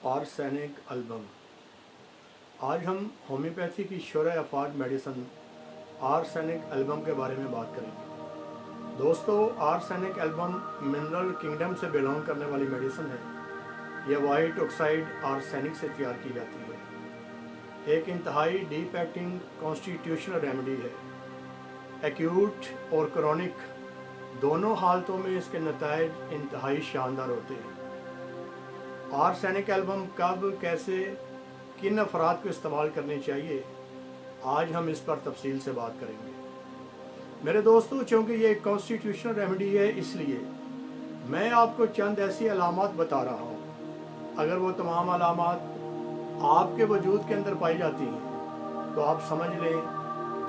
Arsenic album. आज हम homeopathy की शोरे अफाद मेडिसन आर्सेनिक एल्बम के बारे में बात करेंगे। दोस्तों, आर्सेनिक एल्बम मिनरल किंगडम से बिलोंग करने वाली मेडिसन है। यह वाइट ऑक्साइड आर्सेनिक से तैयार की जाती है। एक इंतहाई डीप एक्टिंग कॉन्स्टिट्यूशनल रेमेडी है। एक्यूट और क्रॉनिक दोनों हालतों में इसके नतायज इंतहाई शानदार होते हैं। आर्सेनिक एल्बम कब, कैसे, किन अफराद को इस्तेमाल करनी चाहिए, आज हम इस पर तफसील से बात करेंगे। मेरे दोस्तों, चूँकि ये एक कॉन्स्टिट्यूशनल रेमेडी है, इसलिए मैं आपको चंद ऐसी अलामात बता रहा हूँ। अगर वो तमाम अलामात आपके वजूद के अंदर पाई जाती हैं तो आप समझ लें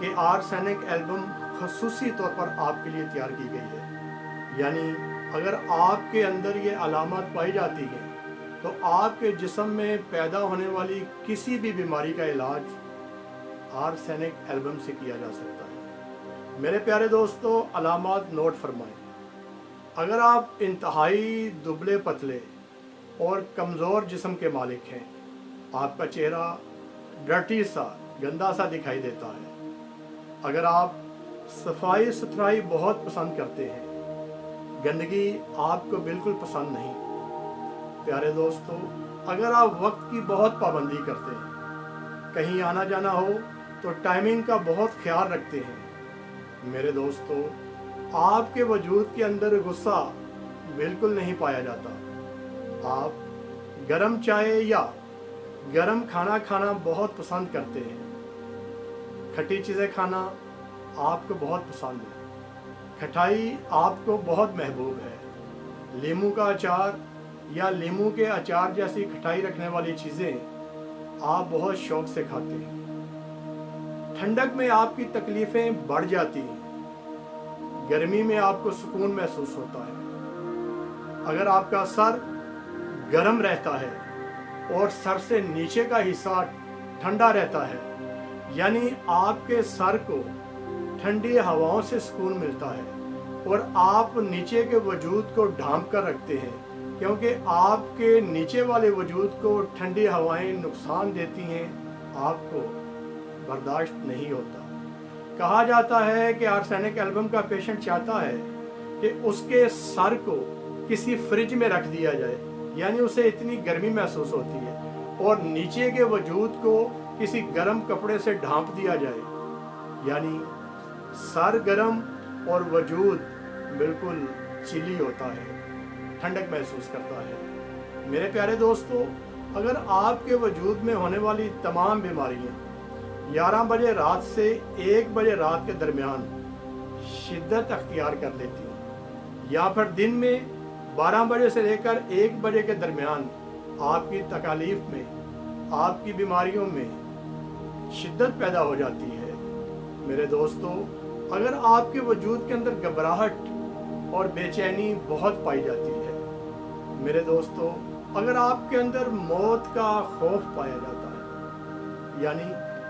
कि आर्सेनिक एल्बम खसूसी तौर पर आपके लिए तैयार की गई है। यानी अगर आपके अंदर ये अलामात पाई जाती हैं तो आपके जिस्म में पैदा होने वाली किसी भी बीमारी का इलाज आर्सेनिक एल्बम से किया जा सकता है। मेरे प्यारे दोस्तों, अलामात नोट फरमाएं। अगर आप इंतहाई दुबले पतले और कमज़ोर जिस्म के मालिक हैं, आपका चेहरा डर्टी सा, गंदा सा दिखाई देता है, अगर आप सफाई सुथराई बहुत पसंद करते हैं, गंदगी आपको बिल्कुल पसंद नहीं, प्यारे दोस्तों, अगर आप वक्त की बहुत पाबंदी करते हैं, कहीं आना जाना हो तो टाइमिंग का बहुत ख्याल रखते हैं, मेरे दोस्तों, आपके वजूद के अंदर गुस्सा बिल्कुल नहीं पाया जाता, आप गरम चाय या गरम खाना खाना बहुत पसंद करते हैं, खट्टी चीज़ें खाना आपको बहुत पसंद है, खटाई आपको बहुत महबूब है, नींबू का अचार या नींबू के अचार जैसी खटाई रखने वाली चीज़ें आप बहुत शौक से खाते हैं। ठंडक में आपकी तकलीफ़ें बढ़ जाती हैं, गर्मी में आपको सुकून महसूस होता है। अगर आपका सर गर्म रहता है और सर से नीचे का हिस्सा ठंडा रहता है, यानी आपके सर को ठंडी हवाओं से सुकून मिलता है और आप नीचे के वजूद को ढांप कर रखते हैं, क्योंकि आपके नीचे वाले वजूद को ठंडी हवाएं नुकसान देती हैं, आपको बर्दाश्त नहीं होता। कहा जाता है कि आर्सेनिक एल्बम का पेशेंट चाहता है कि उसके सर को किसी फ्रिज में रख दिया जाए, यानी उसे इतनी गर्मी महसूस होती है, और नीचे के वजूद को किसी गर्म कपड़े से ढांप दिया जाए, यानी सर गर्म और वजूद बिल्कुल चिली होता है, ठंडक महसूस करता है। मेरे प्यारे दोस्तों, अगर आपके वजूद में होने वाली तमाम बीमारियां 11 बजे रात से 1 बजे रात के दरमियान शिद्दत अख्तियार कर लेती हैं, या फिर दिन में 12 बजे से लेकर 1 बजे के दरमियान आपकी तकालीफ में, आपकी बीमारियों में शिद्दत पैदा हो जाती है, मेरे दोस्तों, अगर आपके वजूद के अंदर घबराहट और बेचैनी बहुत पाई जाती है, मेरे दोस्तों, अगर आपके अंदर मौत का खौफ पाया जाता है, यानी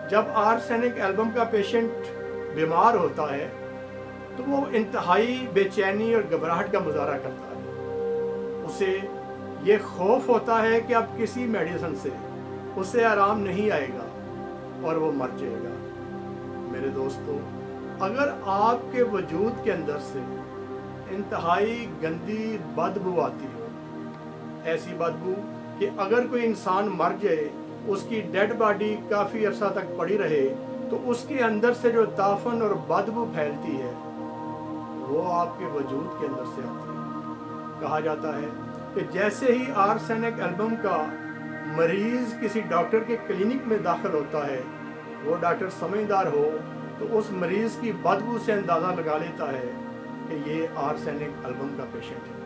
जब आर्सेनिक एल्बम का पेशेंट बीमार होता है तो वो इंतहाई बेचैनी और घबराहट का मुजाहरा करता है। उसे ये खौफ होता है कि अब किसी मेडिसिन से उसे आराम नहीं आएगा और वो मर जाएगा। मेरे दोस्तों, अगर आपके वजूद के अंदर से इंतहाई गंदी बदबू आती हो, ऐसी बदबू कि अगर कोई इंसान मर जाए, उसकी डेड बॉडी काफ़ी अरसा तक पड़ी रहे तो उसके अंदर से जो ताफन और बदबू फैलती है वो आपके वजूद के अंदर से आती है। कहा जाता है कि जैसे ही आर्सेनिक एल्बम का मरीज़ किसी डॉक्टर के क्लिनिक में दाखिल होता है, वो डॉक्टर समझदार हो तो उस मरीज़ की बदबू से अंदाज़ा लगा लेता है कि ये आर्सेनिक एल्बम का पेशेंट है।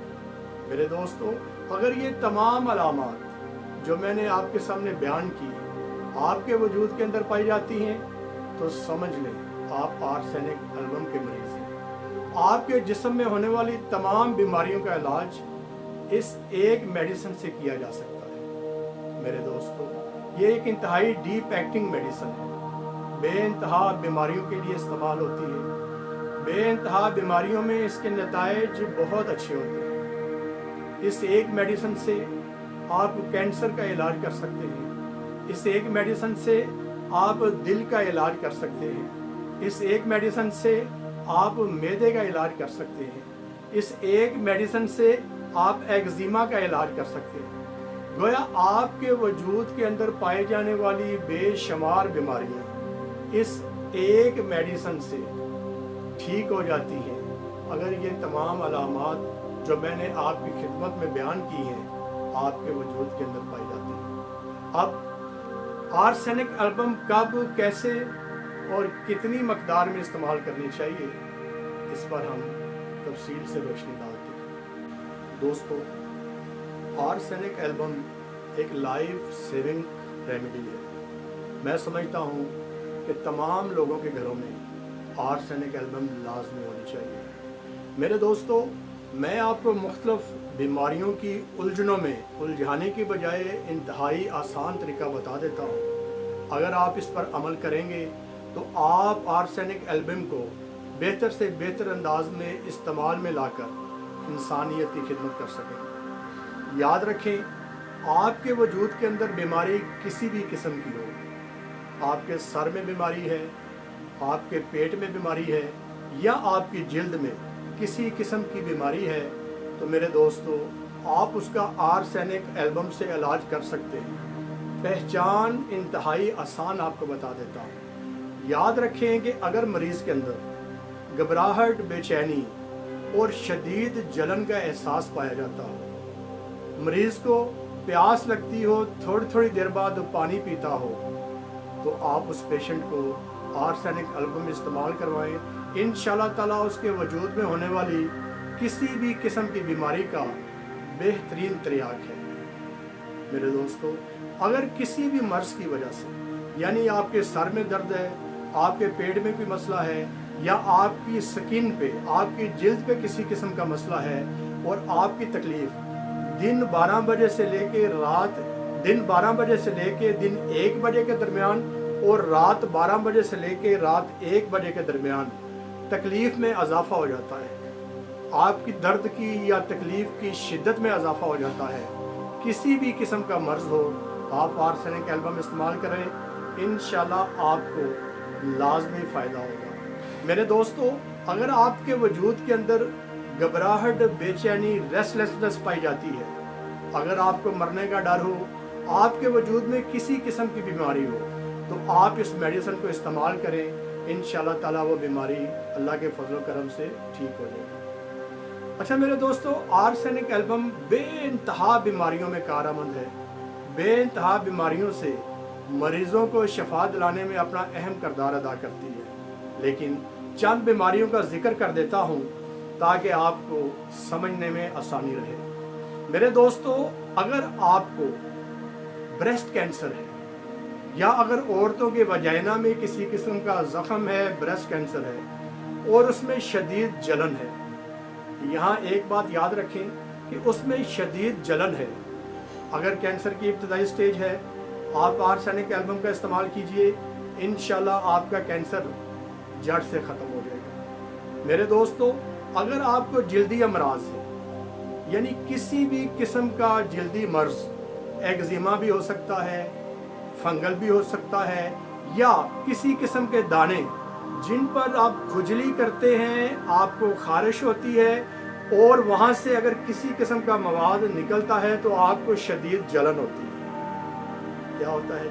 मेरे दोस्तों, अगर ये तमाम अलामात जो मैंने आपके सामने बयान की आपके वजूद के अंदर पाई जाती हैं तो समझ लें आप आर्सेनिक एल्बम के मरीज़ हैं। आपके जिस्म में होने वाली तमाम बीमारियों का इलाज इस एक मेडिसिन से किया जा सकता है। मेरे दोस्तों, ये एक इंतहाई डीप एक्टिंग मेडिसिन है, बेइंतहा बीमारियों के लिए इस्तेमाल होती है। बेइंतहा बीमारियों में इसके नताइज बहुत अच्छे होते हैं। इस एक मेडिसिन से आप कैंसर का इलाज कर सकते हैं। इस एक मेडिसिन से आप दिल का इलाज कर सकते हैं। इस एक मेडिसिन से आप मैदे का इलाज कर सकते हैं। इस एक मेडिसिन से आप एक्जिमा का इलाज कर सकते हैं। गोया आपके वजूद के अंदर पाई जाने वाली बेशुमार बीमारियां इस एक मेडिसिन से ठीक हो जाती हैं, अगर ये तमाम अलामात जो मैंने आपकी खिदमत में बयान की हैं आपके वजूद के अंदर पाई जाती हैं। अब आर्सेनिक एल्बम कब, कैसे और कितनी मकदार में इस्तेमाल करनी चाहिए, इस पर हम तफसील से रोशनी डालते हैं। दोस्तों, आर्सेनिक एल्बम एक लाइफ सेविंग रेमेडी है। मैं समझता हूँ कि तमाम लोगों के घरों में आर्सेनिक एल्बम लाजमी होनी चाहिए। मेरे दोस्तों, मैं आपको मुख्तलिफ बीमारियों की उलझनों में उलझाने की बजाय इंतहाई आसान तरीका बता देता हूँ। अगर आप इस पर अमल करेंगे तो आप आर्सेनिक एल्बम को बेहतर से बेहतर अंदाज में इस्तेमाल में लाकर इंसानियत की खिदमत कर सकेंगे। याद रखें, आपके वजूद के अंदर बीमारी किसी भी किस्म की हो, आपके सर में बीमारी है, आपके पेट में बीमारी है या आपकी जिल्द में किसी किस्म की बीमारी है, तो मेरे दोस्तों आप उसका आर्सेनिक एल्बम से इलाज कर सकते हैं। पहचान इंतहाई आसान आपको बता देता हूँ। याद रखें कि अगर मरीज़ के अंदर घबराहट, बेचैनी और शदीद जलन का एहसास पाया जाता हो, मरीज़ को प्यास लगती हो, थोड़ी थोड़ी देर बाद पानी पीता हो, तो आप उस पेशेंट को आर्सेनिक एल्बम इस्तेमाल करवाएं। इंशाअल्लाह ताला उसके वजूद में होने वाली किसी भी किस्म की बीमारी का बेहतरीन तरीक़ा है। मेरे दोस्तों, अगर किसी भी मर्ज़ की वजह से, यानी आपके सर में दर्द है, आपके पेट में कोई मसला है या आपकी स्किन पे, आपकी जिल्द पे किसी किस्म का मसला है और आपकी तकलीफ़ दिन 12 बजे से लेके दिन 1 बजे के दरमियान और रात 12 बजे से लेके रात 1 बजे के दरमियान तकलीफ़ में इजाफा हो जाता है, आपकी दर्द की या तकलीफ़ की शिद्दत में इजाफा हो जाता है, किसी भी किस्म का मर्ज़ हो, आप आर्सेनिक एल्बम इस्तेमाल करें, इंशाल्लाह आपको लाजमी फ़ायदा होगा। मेरे दोस्तों, अगर आपके वजूद के अंदर घबराहट, बेचैनी, रेस्टलेसनेस पाई जाती है, अगर आपको मरने का डर हो, आपके वजूद में किसी किस्म की बीमारी हो, तो आप इस मेडिसिन को इस्तेमाल करें। इंशाअल्लाह ताला वो बीमारी अल्लाह के फजल करम से ठीक हो जाएगी। अच्छा मेरे दोस्तों, आर्सेनिक एल्बम बेइंतहा बीमारियों में कारआमद है। बेइंतहा बीमारियों से मरीज़ों को शफा दिलाने में अपना अहम किरदार अदा करती है, लेकिन चंद बीमारियों का जिक्र कर देता हूँ ताकि आपको समझने में आसानी रहे। मेरे दोस्तों, अगर आपको ब्रेस्ट कैंसर है या अगर औरतों के वजाइना में किसी किस्म का ज़ख्म है, ब्रेस्ट कैंसर है और उसमें शदीद जलन है, यहाँ एक बात याद रखें कि उसमें शदीद जलन है। अगर कैंसर की इब्तदाई स्टेज है, आप आर्सेनिक एल्बम का इस्तेमाल कीजिए, इंशाल्लाह आपका कैंसर जड़ से ख़त्म हो जाएगा। मेरे दोस्तों, अगर आपको जल्दी अमराज है, यानी किसी भी किस्म का जल्दी मर्ज़, एक्जिमा भी हो सकता है, फंगल भी हो सकता है, या किसी किस्म के दाने जिन पर आप खुजली करते हैं, आपको खारिश होती है और वहाँ से अगर किसी किस्म का मवाद निकलता है तो आपको शदीद जलन होती है। क्या होता है?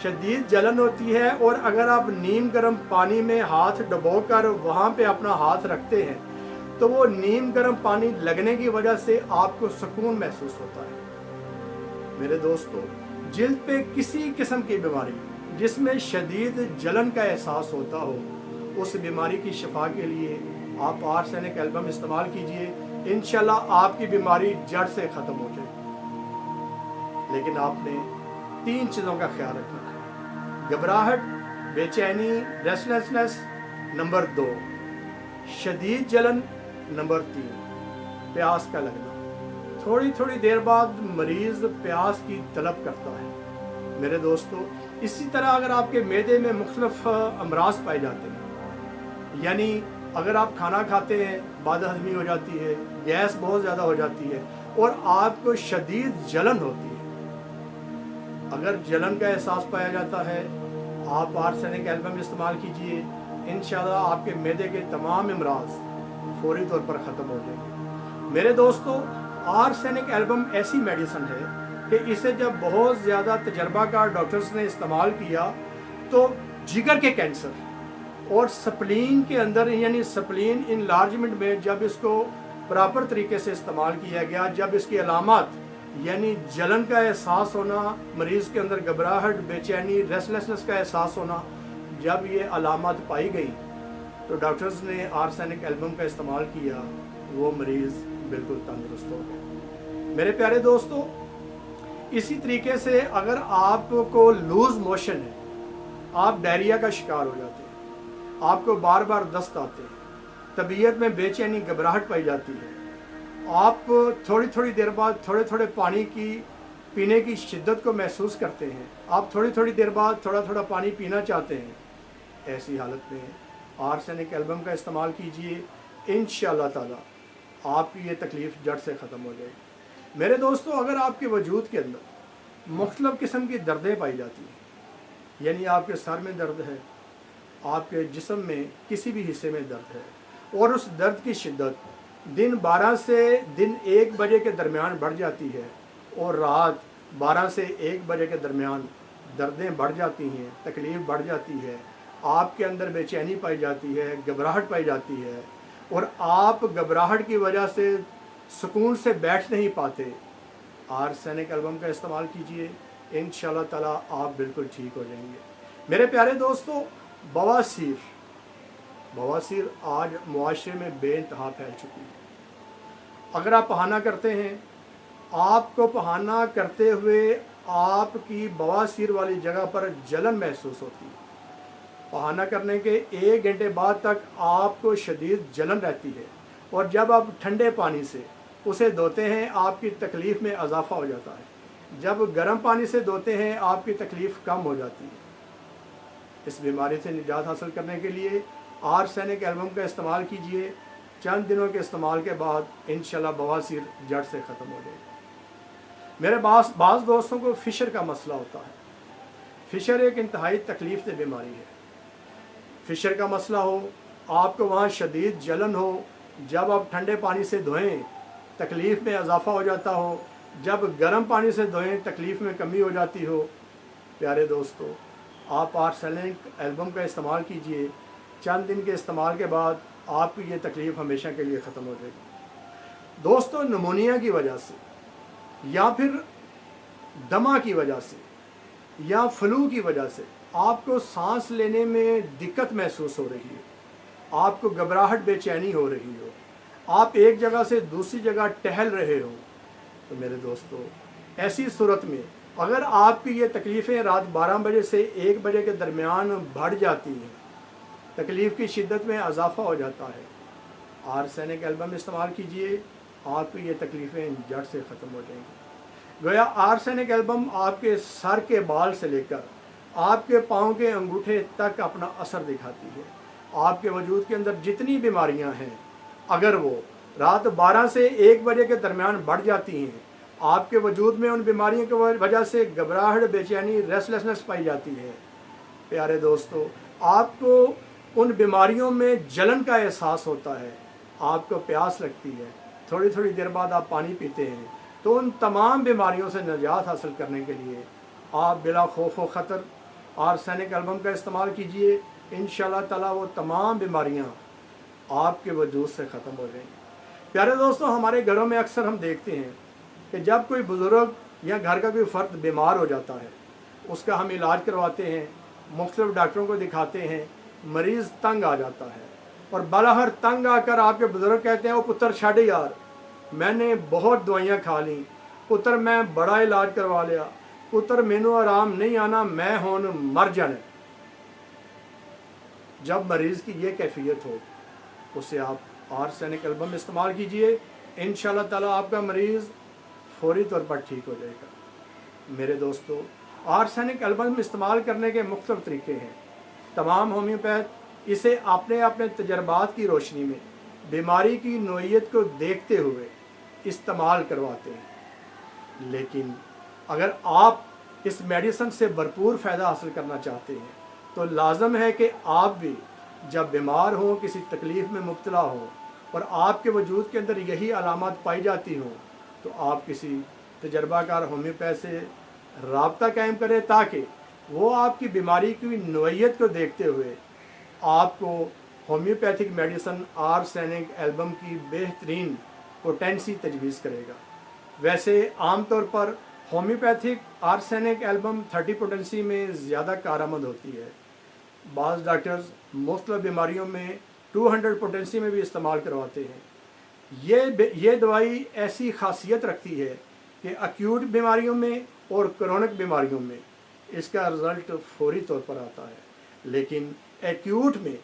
शदीद जलन होती है। और अगर आप नीम गर्म पानी में हाथ डुबोकर वहाँ पे अपना हाथ रखते हैं तो वो नीम गर्म पानी लगने की वजह से आपको सुकून महसूस होता है। मेरे दोस्तों, जिल्द पे किसी किस्म की बीमारी जिसमें शदीद जलन का एहसास होता हो, उस बीमारी की शफा के लिए आप आर्सेनिक एल्बम इस्तेमाल कीजिए, इंशाल्लाह आपकी बीमारी जड़ से ख़त्म हो जाएगी। लेकिन आपने 3 चीज़ों का ख्याल रखना है: घबराहट, बेचैनी, रेस्टलेसनेस, नंबर 2 शदीद जलन, नंबर 3 प्यास का लगना। थोड़ी थोड़ी देर बाद मरीज़ प्यास की तलब करता है। मेरे दोस्तों, इसी तरह अगर आपके मैदे में मुख्तलिफ अमराज पाए जाते हैं, यानी अगर आप खाना खाते हैं बदहज़मी हो जाती है, गैस बहुत ज़्यादा हो जाती है, और आपको शदीद जलन होती है, अगर जलन का एहसास पाया जाता है, आप आर्सेनिक एल्बम इस्तेमाल कीजिए, इंशाल्लाह आपके मैदे के तमाम अमराज फौरी तौर पर ख़त्म हो जाएंगे। मेरे दोस्तों, आर्सेनिक एल्बम ऐसी मेडिसिन है कि इसे जब बहुत ज़्यादा तजर्बाकार डॉक्टर्स ने इस्तेमाल किया तो जिगर के कैंसर और स्प्लीन के अंदर यानी स्प्लीन इनलार्जमेंट में जब इसको प्रॉपर तरीके से इस्तेमाल किया गया, जब इसकी अलामत यानी जलन का एहसास होना, मरीज़ के अंदर घबराहट, बेचैनी, रेस्टलेसनेस का एहसास होना, जब ये अलामत पाई गई तो डॉक्टर्स ने आर्सेनिक एल्बम का इस्तेमाल किया, वो मरीज़ बिल्कुल तंदुरुस्त हो गए। मेरे प्यारे दोस्तों, इसी तरीके से अगर आपको लूज़ मोशन है, आप डायरिया का शिकार हो जाते हैं, आपको बार बार दस्त आते हैं, तबीयत में बेचैनी, घबराहट पाई जाती है, आप थोड़ी थोड़ी देर बाद थोड़े थोड़े पानी की पीने की शिद्दत को महसूस करते हैं, आप थोड़ी थोड़ी देर बाद थोड़ा थोड़ा पानी पीना चाहते हैं, ऐसी हालत में आर्सेनिक एल्बम का इस्तेमाल कीजिए, इंशाअल्लाह ताला आपकी ये तकलीफ़ जड़ से ख़त्म हो जाएगी। मेरे दोस्तों, अगर आपके वजूद के अंदर मुख्तलिफ़ किस्म की दर्दें पाई जाती हैं, यानी आपके सर में दर्द है, आपके जिस्म में किसी भी हिस्से में दर्द है और उस दर्द की शिद्दत दिन 12 से दिन 1 बजे के दरमियान बढ़ जाती है और रात 12 से 1 बजे के दरमियान दर्दें बढ़ जाती हैं, तकलीफ़ बढ़ जाती है, आपके अंदर बेचैनी पाई जाती है, घबराहट पाई जाती है और आप घबराहट की वजह से सुकून से बैठ नहीं पाते, आर्सेनिक एल्बम का इस्तेमाल कीजिए, इंशाअल्लाह ताला आप बिल्कुल ठीक हो जाएंगे। मेरे प्यारे दोस्तों, बवासीर आज मुआशरे में बेइंतहा फैल चुकी है। अगर आप पहाना करते हैं, आपको पहाना करते हुए आपकी बवासीर वाली जगह पर जलन महसूस होती है, पहाना करने के 1 घंटे बाद तक आपको शदीद जलन रहती है और जब आप ठंडे पानी से उसे धोते हैं आपकी तकलीफ़ में इजाफा हो जाता है, जब गर्म पानी से धोते हैं आपकी तकलीफ़ कम हो जाती है। इस बीमारी से निजात हासिल करने के लिए आर्सेनिक एल्बम का इस्तेमाल कीजिए, चंद दिनों के इस्तेमाल के बाद इंशाल्लाह बवासीर जड़ से ख़त्म हो जाएगी। मेरे बाज़ दोस्तों को फ़िशर का मसला होता है। फ़िशर एक इंतहाई तकलीफ़ दह बीमारी है। फ़िशर का मसला हो, आपको वहाँ शदीद जलन हो, जब आप ठंडे पानी से धोएं तकलीफ़ में इजाफा हो जाता हो, जब गर्म पानी से धोएं तकलीफ़ में कमी हो जाती हो, प्यारे दोस्तों आप आर्सेनिक एल्बम का इस्तेमाल कीजिए, चंद दिन के इस्तेमाल के बाद आपकी ये तकलीफ़ हमेशा के लिए ख़त्म हो जाएगी। दोस्तों, निमोनिया की वजह से या फिर दमा की वजह से या फ्लू की वजह से आपको सांस लेने में दिक्कत महसूस हो रही है, आपको घबराहट, बेचैनी हो रही हो, आप एक जगह से दूसरी जगह टहल रहे हो, तो मेरे दोस्तों ऐसी सूरत में अगर आपकी ये तकलीफ़ें रात 12 बजे से 1 बजे के दरमियान बढ़ जाती हैं, तकलीफ़ की शिद्दत में इजाफा हो जाता है, आर्सेनिक एल्बम इस्तेमाल कीजिए, आपकी ये तकलीफ़ें जड़ से ख़त्म हो जाएंगी। गोया आर्सेनिक एल्बम आपके सर के बाल से लेकर आपके पाँव के अंगूठे तक अपना असर दिखाती है। आपके वजूद के अंदर जितनी बीमारियां हैं, अगर वो रात 12 से 1 बजे के दरमियान बढ़ जाती हैं, आपके वजूद में उन बीमारियों की वजह से घबराहट, बेचैनी, रेस्टलेसनेस पाई जाती है, प्यारे दोस्तों आपको उन बीमारियों में जलन का एहसास होता है, आपको प्यास लगती है, थोड़ी थोड़ी देर बाद आप पानी पीते हैं, तो उन तमाम बीमारियों से निजात हासिल करने के लिए आप बिला खौफ व ख़तर आर्सेनिक एल्बम का इस्तेमाल कीजिए, इंशाअल्लाह ताला वो तमाम बीमारियां आपके वजूद से ख़त्म हो जाएंगी। प्यारे दोस्तों, हमारे घरों में अक्सर हम देखते हैं कि जब कोई बुज़ुर्ग या घर का कोई फ़र्द बीमार हो जाता है, उसका हम इलाज करवाते हैं, मुख्तलिफ़ डॉक्टरों को दिखाते हैं, मरीज़ तंग आ जाता है और बलाहर तंग आकर आपके बुज़ुर्ग कहते हैं, ओ पुत्र छड़ यार, मैंने बहुत दवाइयाँ खा ली, पुत्र मैं बड़ा इलाज करवा लिया, पुत्र मैनू आराम नहीं आना, मैं हुण मर जाना। जब मरीज़ की ये कैफियत हो, उससे आप आर्सेनिक एल्बम इस्तेमाल कीजिए, इंशाअल्लाह ताला आपका मरीज़ फौरी तौर पर ठीक हो जाएगा। मेरे दोस्तों, आर्सेनिक एल्बम इस्तेमाल करने के मुख्तलिफ तरीके हैं। तमाम होम्योपैथ इसे अपने अपने तजर्बात की रोशनी में बीमारी की नोयत को देखते हुए استعمال کرواتے ہیں، لیکن اگر آپ اس میڈیسن سے بھرپور فائدہ حاصل کرنا چاہتے ہیں تو لازم ہے کہ آپ بھی جب بیمار ہوں، کسی تکلیف میں مبتلا ہوں اور آپ کے وجود کے اندر یہی علامات پائی جاتی ہوں تو آپ کسی تجربہ کار ہومیوپیتھ سے رابطہ قائم کریں تاکہ وہ آپ کی بیماری کی نوعیت کو دیکھتے ہوئے آپ کو ہومیوپیتھک میڈیسن آرسینک ایلبم کی بہترین پوٹینسی تجویز کرے گا۔ ویسے عام طور پر ہومیوپیتھک آرسینک ایلبم 30 پوٹینسی میں زیادہ کارآمد ہوتی ہے۔ بعض ڈاکٹرز مختلف بیماریوں میں 200 پوٹینسی میں بھی استعمال کرواتے ہیں۔ یہ دوائی ایسی خاصیت رکھتی ہے کہ ایکیوٹ بیماریوں میں اور کرونک بیماریوں میں اس کا رزلٹ فوری طور پر آتا ہے، لیکن ایکیوٹ میں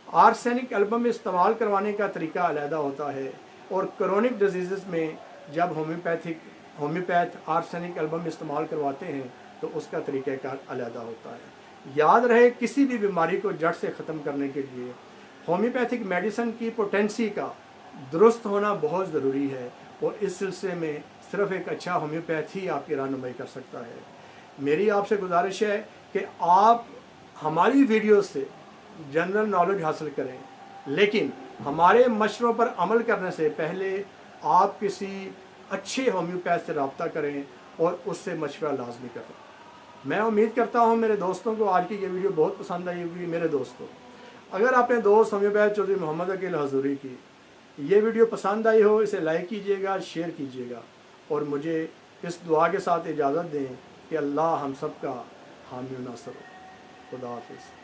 آرسینک ایلبم استعمال کروانے کا طریقہ علیحدہ ہوتا ہے، اور کرونک ڈیزیزز میں جب ہومیوپیتھ آرسینک ایلبم استعمال کرواتے ہیں تو اس کا طریقہ کار علیحدہ ہوتا ہے۔ یاد رہے، کسی بھی بیماری کو جڑ سے ختم کرنے کے لیے ہومیوپیتھک میڈیسن کی پوٹینسی کا درست ہونا بہت ضروری ہے، اور اس سلسلے میں صرف ایک اچھا ہومیوپیتھ ہی آپ کی رہنمائی کر سکتا ہے۔ میری آپ سے گزارش ہے کہ آپ ہماری ویڈیو سے جنرل نالج حاصل کریں، لیکن ہمارے مشوروں پر عمل کرنے سے پہلے آپ کسی اچھے ہومیوپیتھ سے رابطہ کریں اور اس سے مشورہ لازمی کریں۔ میں امید کرتا ہوں میرے دوستوں کو آج کی یہ ویڈیو بہت پسند آئی ہوگی۔ میرے دوستوں، اگر آپ نے دوست ہومیوپیتھ چودھری محمد عقیل حضوری کی یہ ویڈیو پسند آئی ہو، اسے لائک کیجیے گا، شیئر کیجیے گا، اور مجھے اس دعا کے ساتھ اجازت دیں کہ اللہ ہم سب کا حامی و ناصر ہو۔ خدا حافظ۔